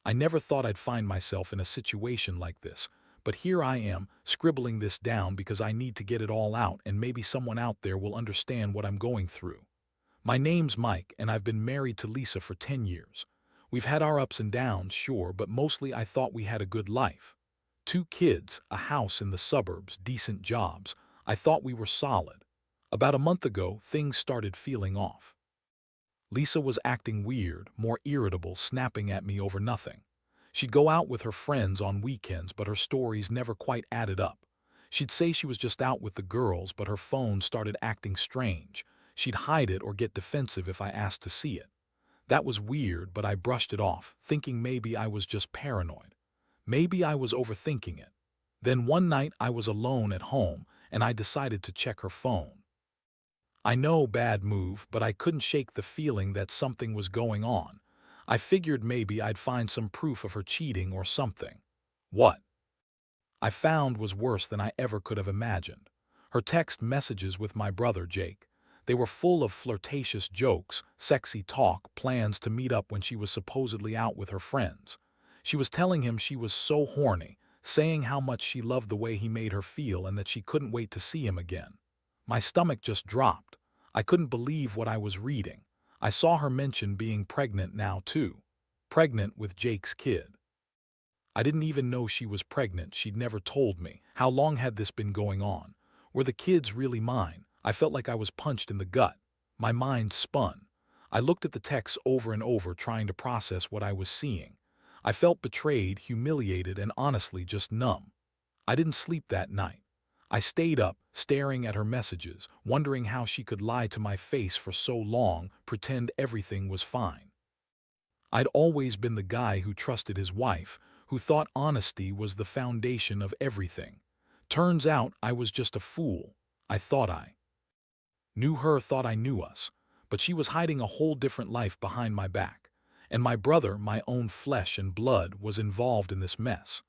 I never thought I'd find myself in a situation like this, but here I am, scribbling this down because I need to get it all out and maybe someone out there will understand what I'm going through. My name's Mike, and I've been married to Lisa for 10 years. We've had our ups and downs, sure, but mostly I thought we had a good life. 2 kids, a house in the suburbs, decent jobs. I thought we were solid. About a month ago, things started feeling off. Lisa was acting weird, more irritable, snapping at me over nothing. She'd go out with her friends on weekends, but her stories never quite added up. She'd say she was just out with the girls, but her phone started acting strange. She'd hide it or get defensive if I asked to see it. That was weird, but I brushed it off, thinking maybe I was just paranoid. Maybe I was overthinking it. Then one night I was alone at home, and I decided to check her phone. I know, bad move, but I couldn't shake the feeling that something was going on. I figured maybe I'd find some proof of her cheating or something. What I found was worse than I ever could have imagined. Her text messages with my brother Jake. They were full of flirtatious jokes, sexy talk, plans to meet up when she was supposedly out with her friends. She was telling him she was so horny, saying how much she loved the way he made her feel and that she couldn't wait to see him again. My stomach just dropped. I couldn't believe what I was reading. I saw her mention being pregnant now too. Pregnant with Jake's kid. I didn't even know she was pregnant. She'd never told me. How long had this been going on? Were the kids really mine? I felt like I was punched in the gut. My mind spun. I looked at the texts over and over, trying to process what I was seeing. I felt betrayed, humiliated, and honestly just numb. I didn't sleep that night. I stayed up, staring at her messages, wondering how she could lie to my face for so long, pretend everything was fine. I'd always been the guy who trusted his wife, who thought honesty was the foundation of everything. Turns out I was just a fool. I thought I knew her, thought I knew us, but she was hiding a whole different life behind my back. And my brother, my own flesh and blood, was involved in this mess.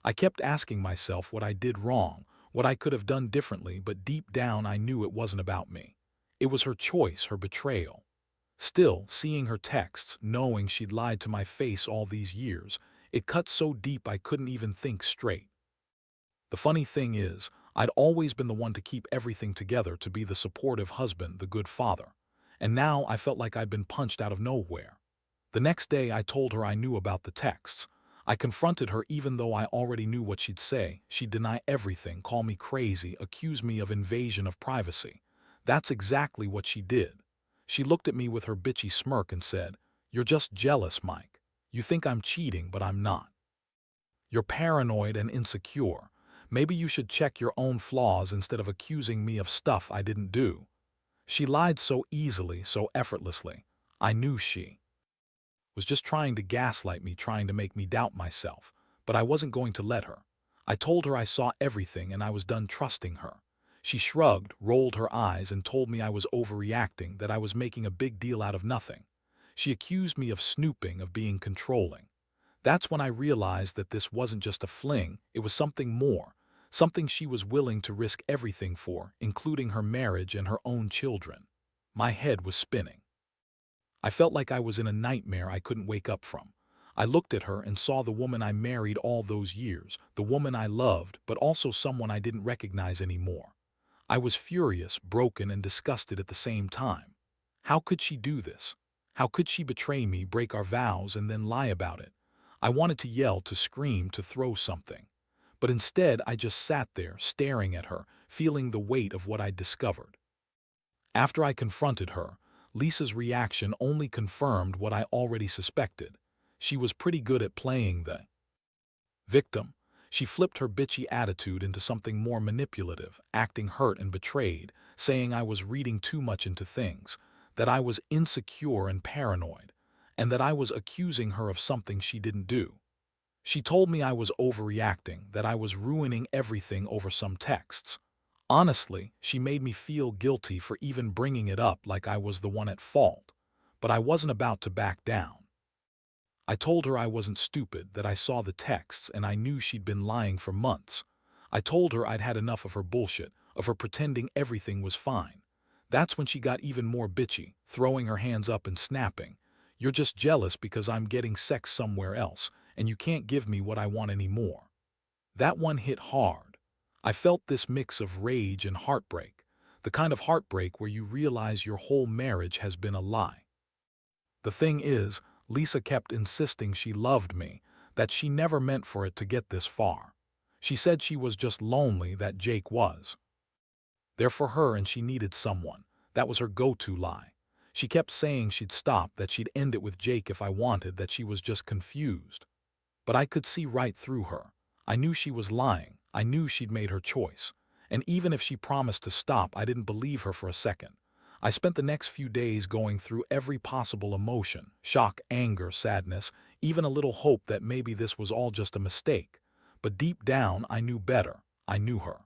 I kept asking myself what I did wrong, what I could have done differently, but deep down I knew it wasn't about me. It was her choice, her betrayal. Still, seeing her texts, knowing she'd lied to my face all these years, it cut so deep I couldn't even think straight. The funny thing is, I'd always been the one to keep everything together, to be the supportive husband, the good father. And now I felt like I'd been punched out of nowhere. The next day I told her I knew about the texts. I confronted her even though I already knew what she'd say. She'd deny everything, call me crazy, accuse me of invasion of privacy. That's exactly what she did. She looked at me with her bitchy smirk and said, "You're just jealous, Mike. You think I'm cheating, but I'm not. You're paranoid and insecure. Maybe you should check your own flaws instead of accusing me of stuff I didn't do." She lied so easily, so effortlessly. I knew she was just trying to gaslight me, trying to make me doubt myself, but I wasn't going to let her. I told her I saw everything and I was done trusting her. She shrugged, rolled her eyes, and told me I was overreacting, that I was making a big deal out of nothing. She accused me of snooping, of being controlling. That's when I realized that this wasn't just a fling, it was something more, something she was willing to risk everything for, including her marriage and her own children. My head was spinning. I felt like I was in a nightmare I couldn't wake up from. I looked at her and saw the woman I married all those years, the woman I loved, but also someone I didn't recognize anymore. I was furious, broken, and disgusted at the same time. How could she do this? How could she betray me, break our vows, and then lie about it? I wanted to yell, to scream, to throw something. But instead, I just sat there, staring at her, feeling the weight of what I'd discovered. After I confronted her, Lisa's reaction only confirmed what I already suspected. She was pretty good at playing the victim. She flipped her bitchy attitude into something more manipulative, acting hurt and betrayed, saying I was reading too much into things, that I was insecure and paranoid, and that I was accusing her of something she didn't do. She told me I was overreacting, that I was ruining everything over some texts. Honestly, she made me feel guilty for even bringing it up, like I was the one at fault. But I wasn't about to back down. I told her I wasn't stupid, that I saw the texts and I knew she'd been lying for months. I told her I'd had enough of her bullshit, of her pretending everything was fine. That's when she got even more bitchy, throwing her hands up and snapping. "You're just jealous because I'm getting sex somewhere else, and you can't give me what I want anymore." That one hit hard. I felt this mix of rage and heartbreak, the kind of heartbreak where you realize your whole marriage has been a lie. The thing is, Lisa kept insisting she loved me, that she never meant for it to get this far. She said she was just lonely, that Jake was there for her and she needed someone. That was her go-to lie. She kept saying she'd stop, that she'd end it with Jake if I wanted, that she was just confused. But I could see right through her. I knew she was lying. I knew she'd made her choice. And even if she promised to stop, I didn't believe her for a second. I spent the next few days going through every possible emotion: shock, anger, sadness, even a little hope that maybe this was all just a mistake. But deep down, I knew better. I knew her.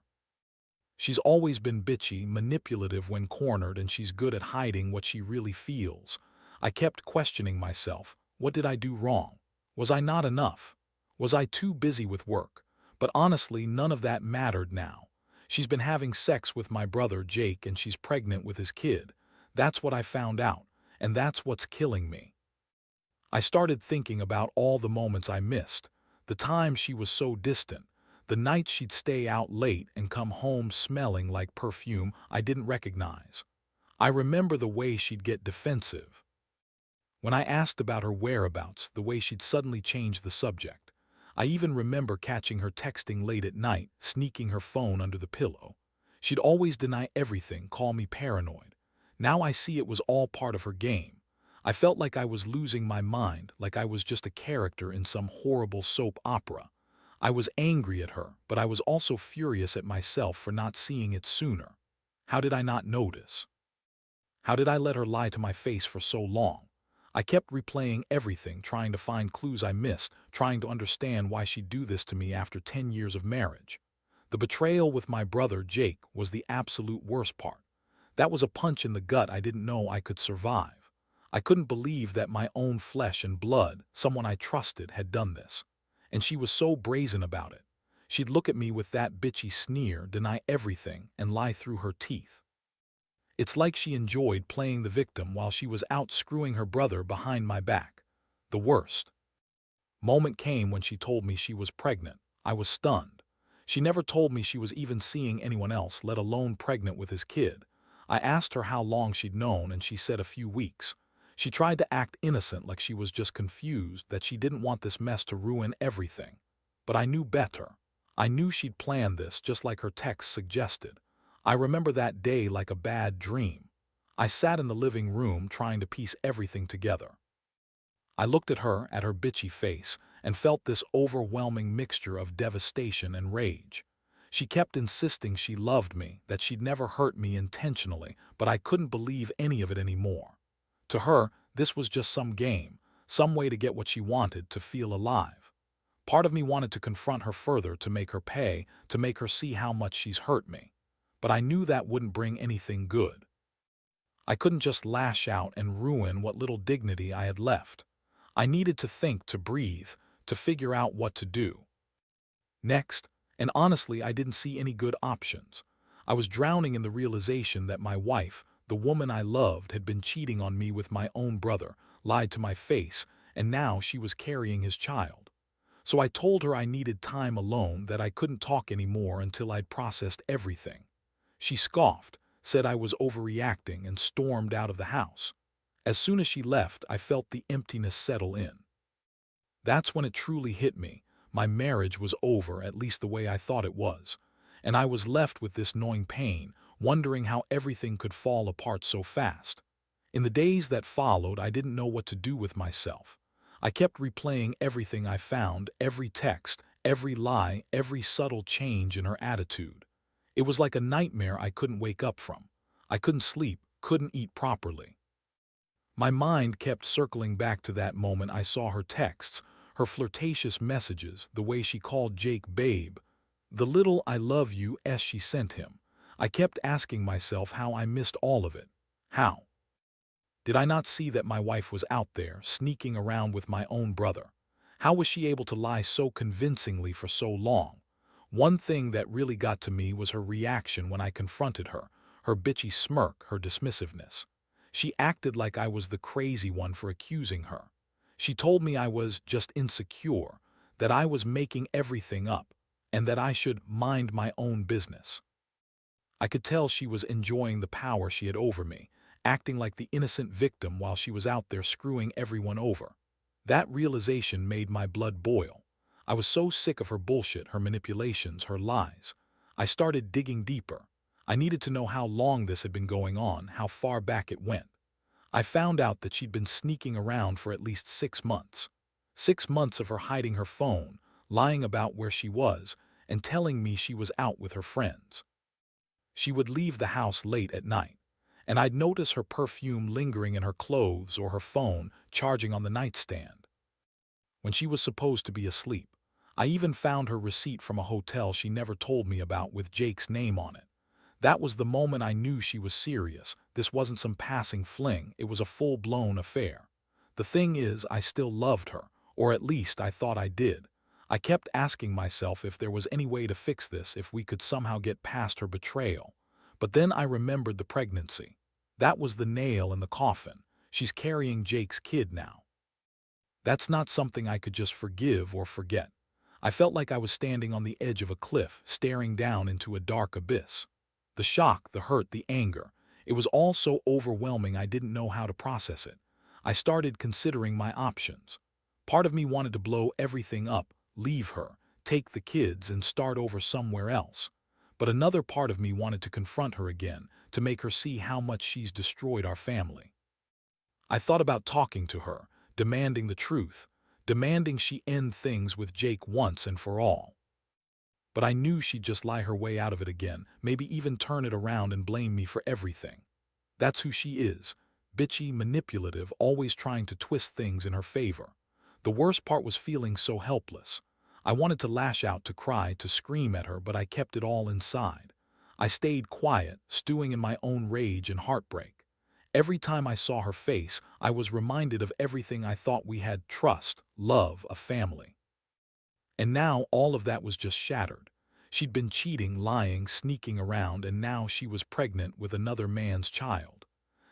She's always been bitchy, manipulative when cornered, and she's good at hiding what she really feels. I kept questioning myself. What did I do wrong? Was I not enough? Was I too busy with work? But honestly, none of that mattered now. She's been having sex with my brother Jake, and she's pregnant with his kid. That's what I found out, and that's what's killing me. I started thinking about all the moments I missed, the times she was so distant, the nights she'd stay out late and come home smelling like perfume I didn't recognize. I remember the way she'd get defensive when I asked about her whereabouts, the way she'd suddenly change the subject. I even remember catching her texting late at night, sneaking her phone under the pillow. She'd always deny everything, call me paranoid. Now I see it was all part of her game. I felt like I was losing my mind, like I was just a character in some horrible soap opera. I was angry at her, but I was also furious at myself for not seeing it sooner. How did I not notice? How did I let her lie to my face for so long? I kept replaying everything, trying to find clues I missed, trying to understand why she'd do this to me after 10 years of marriage. The betrayal with my brother Jake was the absolute worst part. That was a punch in the gut I didn't know I could survive. I couldn't believe that my own flesh and blood, someone I trusted, had done this. And she was so brazen about it. She'd look at me with that bitchy sneer, deny everything, and lie through her teeth. It's like she enjoyed playing the victim while she was out screwing her brother behind my back. The worst moment came when she told me she was pregnant. I was stunned. She never told me she was even seeing anyone else, let alone pregnant with his kid. I asked her how long she'd known, and she said a few weeks. She tried to act innocent, like she was just confused, that she didn't want this mess to ruin everything. But I knew better. I knew she'd planned this, just like her text suggested. I remember that day like a bad dream. I sat in the living room trying to piece everything together. I looked at her bitchy face, and felt this overwhelming mixture of devastation and rage. She kept insisting she loved me, that she'd never hurt me intentionally, but I couldn't believe any of it anymore. To her, this was just some game, some way to get what she wanted, to feel alive. Part of me wanted to confront her further, to make her pay, to make her see how much she's hurt me. But I knew that wouldn't bring anything good. I couldn't just lash out and ruin what little dignity I had left. I needed to think, to breathe, to figure out what to do next, and honestly, I didn't see any good options. I was drowning in the realization that my wife, the woman I loved, had been cheating on me with my own brother, lied to my face, and now she was carrying his child. So I told her I needed time alone, that I couldn't talk anymore until I'd processed everything. She scoffed, said I was overreacting, and stormed out of the house. As soon as she left, I felt the emptiness settle in. That's when it truly hit me. My marriage was over, at least the way I thought it was. And I was left with this gnawing pain, wondering how everything could fall apart so fast. In the days that followed, I didn't know what to do with myself. I kept replaying everything I found, every text, every lie, every subtle change in her attitude. It was like a nightmare I couldn't wake up from. I couldn't sleep, couldn't eat properly. My mind kept circling back to that moment I saw her texts, her flirtatious messages, the way she called Jake babe, the little "I love you" she sent him. I kept asking myself how I missed all of it. How? Did I not see that my wife was out there, sneaking around with my own brother? How was she able to lie so convincingly for so long? One thing that really got to me was her reaction when I confronted her bitchy smirk, her dismissiveness. She acted like I was the crazy one for accusing her. She told me I was just insecure, that I was making everything up, and that I should mind my own business. I could tell she was enjoying the power she had over me, acting like the innocent victim while she was out there screwing everyone over. That realization made my blood boil. I was so sick of her bullshit, her manipulations, her lies. I started digging deeper. I needed to know how long this had been going on, how far back it went. I found out that she'd been sneaking around for at least 6 months. 6 months of her hiding her phone, lying about where she was, and telling me she was out with her friends. She would leave the house late at night, and I'd notice her perfume lingering in her clothes or her phone charging on the nightstand when she was supposed to be asleep. I even found her receipt from a hotel she never told me about with Jake's name on it. That was the moment I knew she was serious. This wasn't some passing fling, it was a full-blown affair. The thing is, I still loved her, or at least I thought I did. I kept asking myself if there was any way to fix this, if we could somehow get past her betrayal. But then I remembered the pregnancy. That was the nail in the coffin. She's carrying Jake's kid now. That's not something I could just forgive or forget. I felt like I was standing on the edge of a cliff, staring down into a dark abyss. The shock, the hurt, the anger, it was all so overwhelming I didn't know how to process it. I started considering my options. Part of me wanted to blow everything up, leave her, take the kids, and start over somewhere else. But another part of me wanted to confront her again, to make her see how much she's destroyed our family. I thought about talking to her, demanding the truth, demanding she end things with Jake once and for all. But I knew she'd just lie her way out of it again, maybe even turn it around and blame me for everything. That's who she is, bitchy, manipulative, always trying to twist things in her favor. The worst part was feeling so helpless. I wanted to lash out, to cry, to scream at her, but I kept it all inside. I stayed quiet, stewing in my own rage and heartbreak. Every time I saw her face, I was reminded of everything I thought we had: trust, love, a family. And now all of that was just shattered. She'd been cheating, lying, sneaking around, and now she was pregnant with another man's child.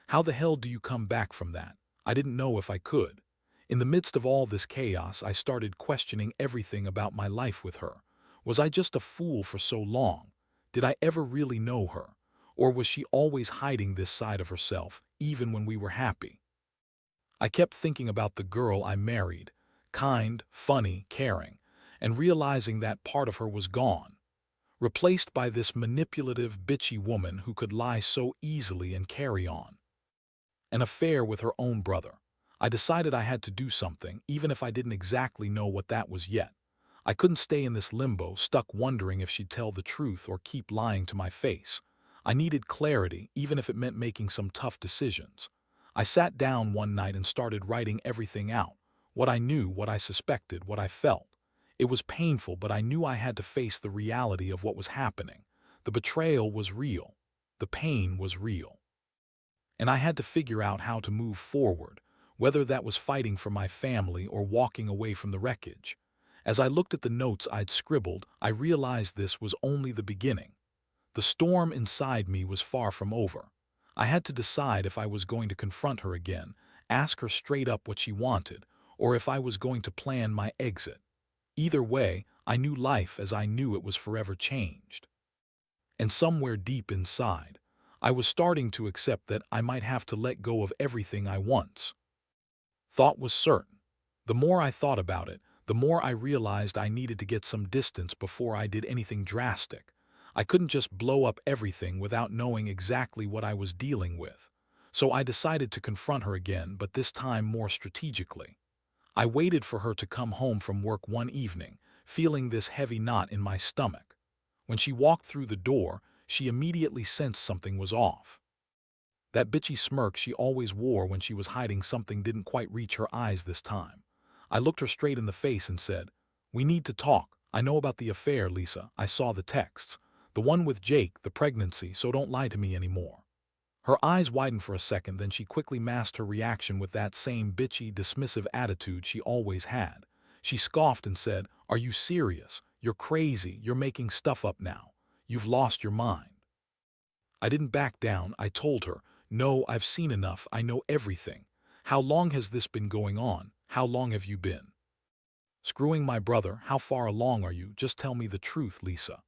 How the hell do you come back from that? I didn't know if I could. In the midst of all this chaos, I started questioning everything about my life with her. Was I just a fool for so long? Did I ever really know her? Or was she always hiding this side of herself, even when we were happy? I kept thinking about the girl I married, kind, funny, caring, and realizing that part of her was gone, replaced by this manipulative, bitchy woman who could lie so easily and carry on. An affair with her own brother. I decided I had to do something, even if I didn't exactly know what that was yet. I couldn't stay in this limbo, stuck wondering if she'd tell the truth or keep lying to my face. I needed clarity, even if it meant making some tough decisions. I sat down one night and started writing everything out. What I knew, what I suspected, what I felt. It was painful, but I knew I had to face the reality of what was happening. The betrayal was real. The pain was real. And I had to figure out how to move forward, whether that was fighting for my family or walking away from the wreckage. As I looked at the notes I'd scribbled, I realized this was only the beginning. The storm inside me was far from over. I had to decide if I was going to confront her again, ask her straight up what she wanted, or if I was going to plan my exit. Either way, I knew life as I knew it was forever changed. And somewhere deep inside, I was starting to accept that I might have to let go of everything I once thought was certain. The more I thought about it, the more I realized I needed to get some distance before I did anything drastic. I couldn't just blow up everything without knowing exactly what I was dealing with. So I decided to confront her again, but this time more strategically. I waited for her to come home from work one evening, feeling this heavy knot in my stomach. When she walked through the door, she immediately sensed something was off. That bitchy smirk she always wore when she was hiding something didn't quite reach her eyes this time. I looked her straight in the face and said, "We need to talk. I know about the affair, Lisa. I saw the texts. The one with Jake, the pregnancy, so don't lie to me anymore." Her eyes widened for a second, then she quickly masked her reaction with that same bitchy, dismissive attitude she always had. She scoffed and said, "Are you serious? You're crazy. You're making stuff up now. You've lost your mind." I didn't back down. I told her, "No, I've seen enough. I know everything. How long has this been going on? How long have you been screwing my brother? How far along are you? Just tell me the truth, Lisa."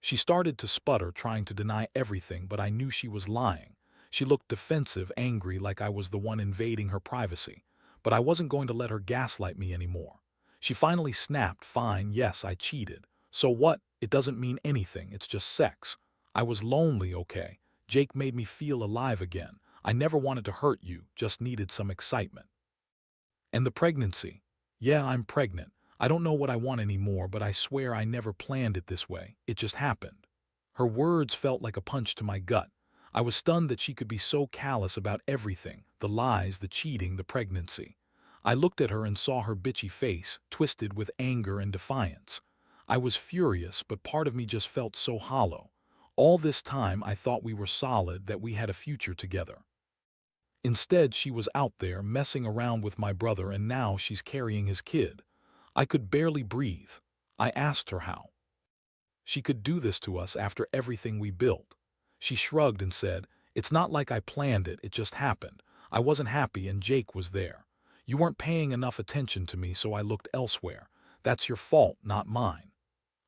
She started to sputter, trying to deny everything, but I knew she was lying. She looked defensive, angry, like I was the one invading her privacy. But I wasn't going to let her gaslight me anymore. She finally snapped, "Fine, yes, I cheated. So what? It doesn't mean anything, it's just sex. I was lonely, okay? Jake made me feel alive again. I never wanted to hurt you, just needed some excitement. And the pregnancy. Yeah, I'm pregnant. I don't know what I want anymore, but I swear I never planned it this way. It just happened." Her words felt like a punch to my gut. I was stunned that she could be so callous about everything, the lies, the cheating, the pregnancy. I looked at her and saw her bitchy face, twisted with anger and defiance. I was furious, but part of me just felt so hollow. All this time I thought we were solid, that we had a future together. Instead, she was out there messing around with my brother, and now she's carrying his kid. I could barely breathe. I asked her how she could do this to us after everything we built. She shrugged and said, "It's not like I planned it, it just happened. I wasn't happy and Jake was there. You weren't paying enough attention to me, so I looked elsewhere. That's your fault, not mine."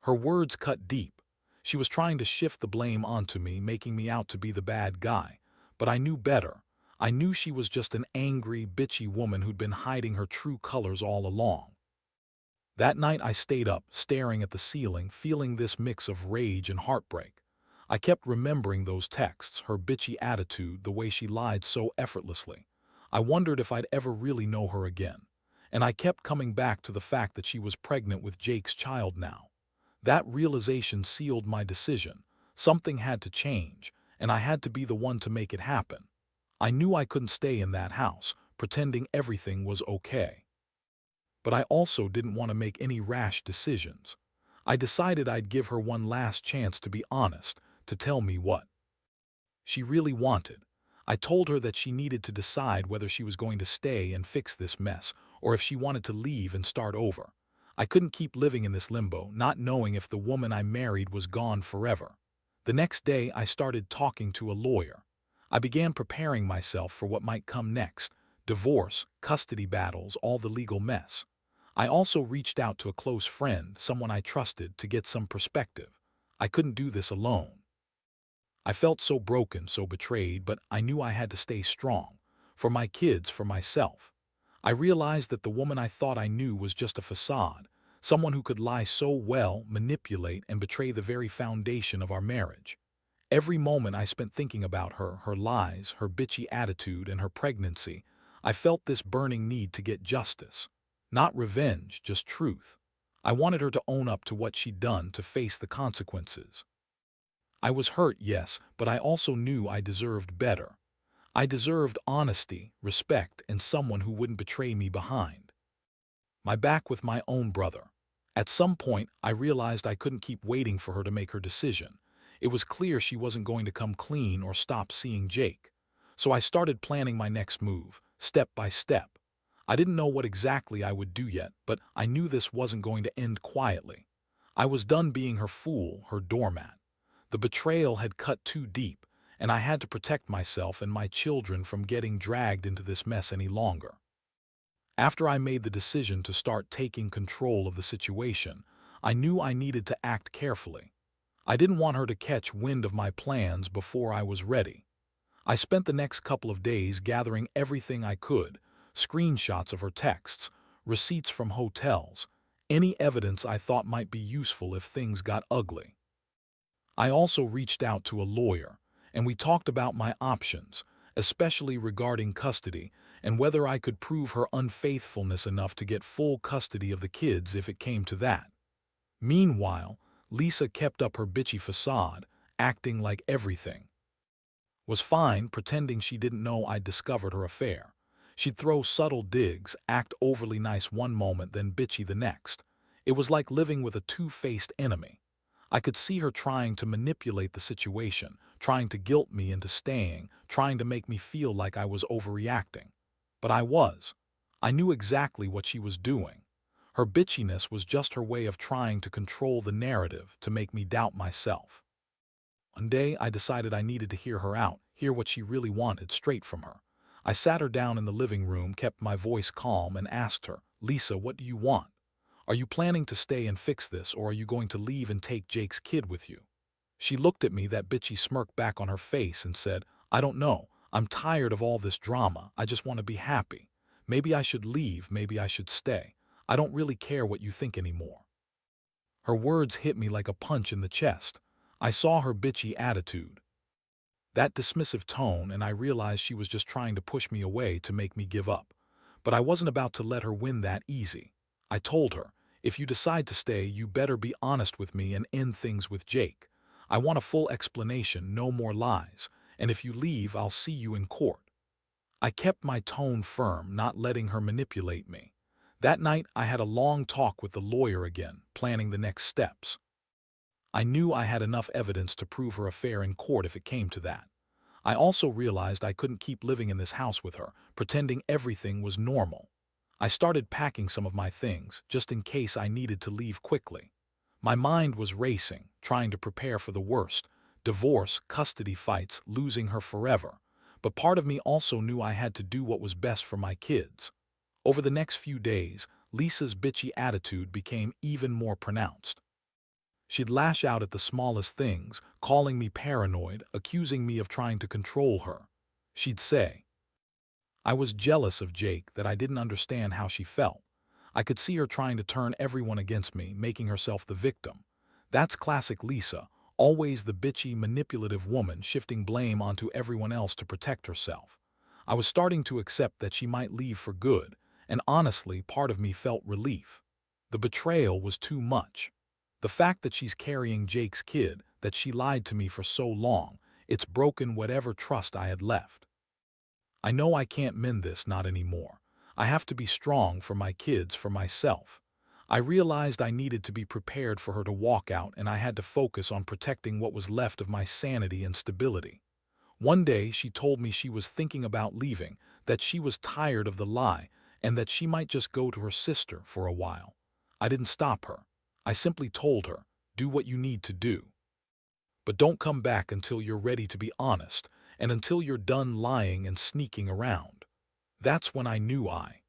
Her words cut deep. She was trying to shift the blame onto me, making me out to be the bad guy. But I knew better. I knew she was just an angry, bitchy woman who'd been hiding her true colors all along. That night I stayed up, staring at the ceiling, feeling this mix of rage and heartbreak. I kept remembering those texts, her bitchy attitude, the way she lied so effortlessly. I wondered if I'd ever really know her again. And I kept coming back to the fact that she was pregnant with Jake's child now. That realization sealed my decision. Something had to change, and I had to be the one to make it happen. I knew I couldn't stay in that house, pretending everything was okay. But I also didn't want to make any rash decisions. I decided I'd give her one last chance to be honest, to tell me what she really wanted. I told her that she needed to decide whether she was going to stay and fix this mess, or if she wanted to leave and start over. I couldn't keep living in this limbo, not knowing if the woman I married was gone forever. The next day, I started talking to a lawyer. I began preparing myself for what might come next: divorce, custody battles, all the legal mess. I also reached out to a close friend, someone I trusted, to get some perspective. I couldn't do this alone. I felt so broken, so betrayed, but I knew I had to stay strong. For my kids, for myself. I realized that the woman I thought I knew was just a facade, someone who could lie so well, manipulate, and betray the very foundation of our marriage. Every moment I spent thinking about her, her lies, her bitchy attitude, and her pregnancy, I felt this burning need to get justice. Not revenge, just truth. I wanted her to own up to what she'd done, to face the consequences. I was hurt, yes, but I also knew I deserved better. I deserved honesty, respect, and someone who wouldn't betray me behind my back with my own brother. At some point, I realized I couldn't keep waiting for her to make her decision. It was clear she wasn't going to come clean or stop seeing Jake. So I started planning my next move, step by step. I didn't know what exactly I would do yet, but I knew this wasn't going to end quietly. I was done being her fool, her doormat. The betrayal had cut too deep, and I had to protect myself and my children from getting dragged into this mess any longer. After I made the decision to start taking control of the situation, I knew I needed to act carefully. I didn't want her to catch wind of my plans before I was ready. I spent the next couple of days gathering everything I could: screenshots of her texts, receipts from hotels, any evidence I thought might be useful if things got ugly. I also reached out to a lawyer, and we talked about my options, especially regarding custody and whether I could prove her unfaithfulness enough to get full custody of the kids if it came to that. Meanwhile, Lisa kept up her bitchy facade, acting like everything was fine, pretending she didn't know I'd discovered her affair. She'd throw subtle digs, act overly nice one moment, then bitchy the next. It was like living with a two-faced enemy. I could see her trying to manipulate the situation, trying to guilt me into staying, trying to make me feel like I was overreacting. But I was. I knew exactly what she was doing. Her bitchiness was just her way of trying to control the narrative, to make me doubt myself. One day, I decided I needed to hear her out, hear what she really wanted straight from her. I sat her down in the living room, kept my voice calm, and asked her, "Lisa, what do you want? Are you planning to stay and fix this, or are you going to leave and take Jake's kid with you?" She looked at me, that bitchy smirk back on her face, and said, "I don't know. I'm tired of all this drama. I just want to be happy. Maybe I should leave, maybe I should stay. I don't really care what you think anymore." Her words hit me like a punch in the chest. I saw her bitchy attitude, that dismissive tone, and I realized she was just trying to push me away to make me give up. But I wasn't about to let her win that easy. I told her, "If you decide to stay, you better be honest with me and end things with Jake. I want a full explanation, no more lies. And if you leave, I'll see you in court." I kept my tone firm, not letting her manipulate me. That night, I had a long talk with the lawyer again, planning the next steps. I knew I had enough evidence to prove her affair in court if it came to that. I also realized I couldn't keep living in this house with her, pretending everything was normal. I started packing some of my things, just in case I needed to leave quickly. My mind was racing, trying to prepare for the worst: divorce, custody fights, losing her forever. But part of me also knew I had to do what was best for my kids. Over the next few days, Lisa's bitchy attitude became even more pronounced. She'd lash out at the smallest things, calling me paranoid, accusing me of trying to control her. She'd say I was jealous of Jake, that I didn't understand how she felt. I could see her trying to turn everyone against me, making herself the victim. That's classic Lisa, always the bitchy, manipulative woman, shifting blame onto everyone else to protect herself. I was starting to accept that she might leave for good, and honestly, part of me felt relief. The betrayal was too much. The fact that she's carrying Jake's kid, that she lied to me for so long, it's broken whatever trust I had left. I know I can't mend this, not anymore. I have to be strong for my kids, for myself. I realized I needed to be prepared for her to walk out, and I had to focus on protecting what was left of my sanity and stability. One day she told me she was thinking about leaving, that she was tired of the lie, and that she might just go to her sister for a while. I didn't stop her. I simply told her, "Do what you need to do. But don't come back until you're ready to be honest, and until you're done lying and sneaking around." That's when I knew I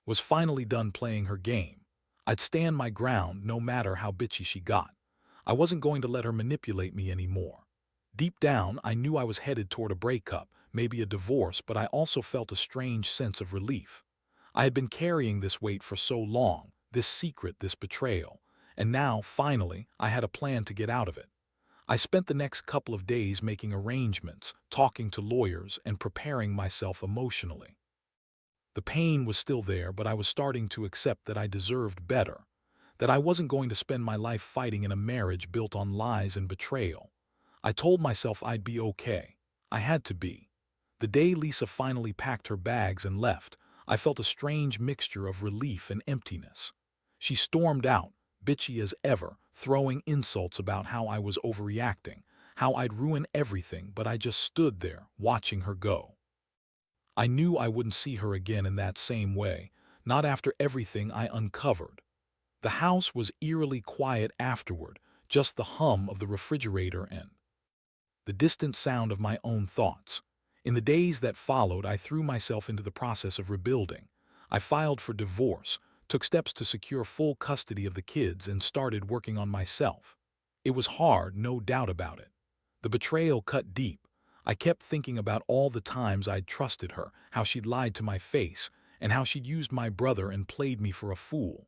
was finally done playing her game. I'd stand my ground no matter how bitchy she got. I wasn't going to let her manipulate me anymore. Deep down, I knew I was headed toward a breakup, maybe a divorce, but I also felt a strange sense of relief. I had been carrying this weight for so long, this secret, this betrayal, and now, finally, I had a plan to get out of it. I spent the next couple of days making arrangements, talking to lawyers, and preparing myself emotionally. The pain was still there, but I was starting to accept that I deserved better, that I wasn't going to spend my life fighting in a marriage built on lies and betrayal. I told myself I'd be okay. I had to be. The day Lisa finally packed her bags and left, I felt a strange mixture of relief and emptiness. She stormed out, bitchy as ever, throwing insults about how I was overreacting, how I'd ruin everything, but I just stood there, watching her go. I knew I wouldn't see her again in that same way, not after everything I uncovered. The house was eerily quiet afterward, just the hum of the refrigerator and the distant sound of my own thoughts. In the days that followed, I threw myself into the process of rebuilding. I filed for divorce, took steps to secure full custody of the kids, and started working on myself. It was hard, no doubt about it. The betrayal cut deep. I kept thinking about all the times I'd trusted her, how she'd lied to my face, and how she'd used my brother and played me for a fool.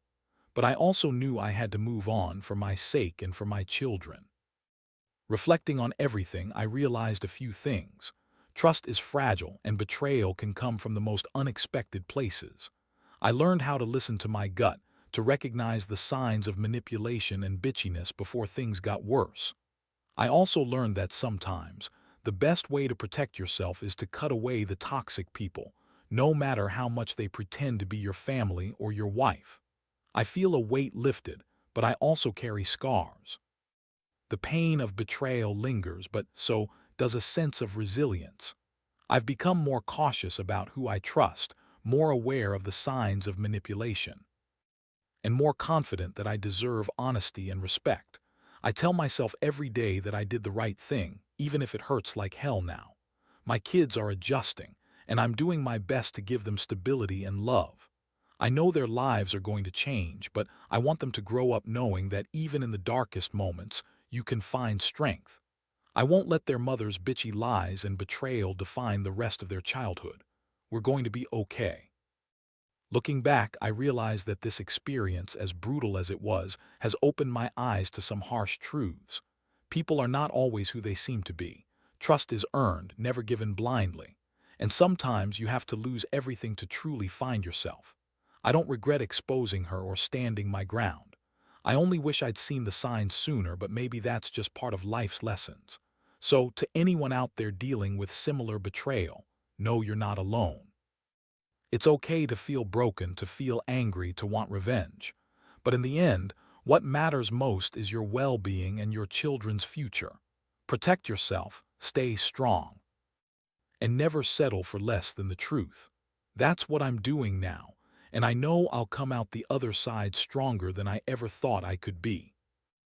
But I also knew I had to move on, for my sake and for my children. Reflecting on everything, I realized a few things. Trust is fragile, and betrayal can come from the most unexpected places. I learned how to listen to my gut, to recognize the signs of manipulation and bitchiness before things got worse. I also learned that sometimes the best way to protect yourself is to cut away the toxic people, no matter how much they pretend to be your family or your wife. I feel a weight lifted, but I also carry scars. The pain of betrayal lingers, but so does a sense of resilience. I've become more cautious about who I trust, more aware of the signs of manipulation, and more confident that I deserve honesty and respect. I tell myself every day that I did the right thing, even if it hurts like hell now. My kids are adjusting, and I'm doing my best to give them stability and love. I know their lives are going to change, but I want them to grow up knowing that even in the darkest moments, you can find strength. I won't let their mother's bitchy lies and betrayal define the rest of their childhood. We're going to be okay. Looking back, I realize that this experience, as brutal as it was, has opened my eyes to some harsh truths. People are not always who they seem to be. Trust is earned, never given blindly. And sometimes you have to lose everything to truly find yourself. I don't regret exposing her or standing my ground. I only wish I'd seen the signs sooner, but maybe that's just part of life's lessons. So, to anyone out there dealing with similar betrayal, know you're not alone. It's okay to feel broken, to feel angry, to want revenge. But in the end, what matters most is your well-being and your children's future. Protect yourself, stay strong, and never settle for less than the truth. That's what I'm doing now, and I know I'll come out the other side stronger than I ever thought I could be.